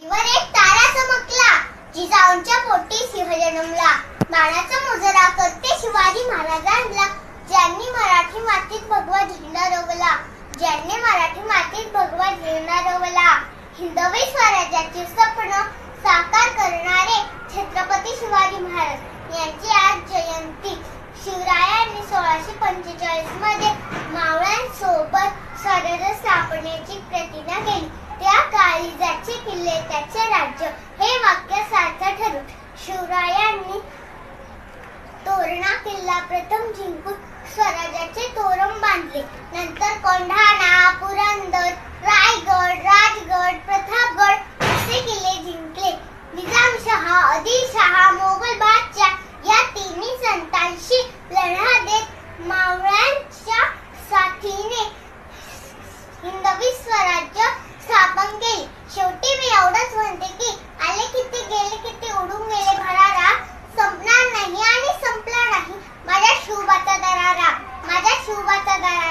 वर एक तारा चमकला, जिजाऊंच्या पोटी सिंह जन्मला. बाणाचा मुजरा करते शिवाजी महाराजांना, ज्यांनी मराठी मातीत भगवा झेंडा रोवला, ज्यांनी मराठी मातीत भगवा झेंडा रोवला. हिंदवी स्वराज्याचे स्वप्न साकार करणारे छत्रपती शिवाजी महाराज यांची आज जयंती. शिवरायांनी 1645 मध्ये मावळ्यांसोबत स्वराज्य स्थापनेची प्रतिज्ञा केली. त्या काळी ज्याचे किल्ले त्याचे राज्य हे वाक्य सार्थ ठरून शिवरायांनी तोरणा किल्ला प्रथम जिंकून स्वराज्याचे तोरण बांधले. नंतर कोंढाणा, पुरंदर, रायगड, राजगड, प्रतापगड असे किल्ले जिंकले. निजामशहा, आदिलशहा, मोगल बादशाह या तिन्ही संतांशी लढा देत मावळ्यांच्या साथीने हिंदवी स्वराज्य स्थापन केले. शेवटी मी एवढंच म्हणते की आले किती गेले किती उडून गेले भरारा, संपणार नाही आणि संपला नाही माझ्या शिवबाचा दरारा, माझ्या शिवबाचा दरारा.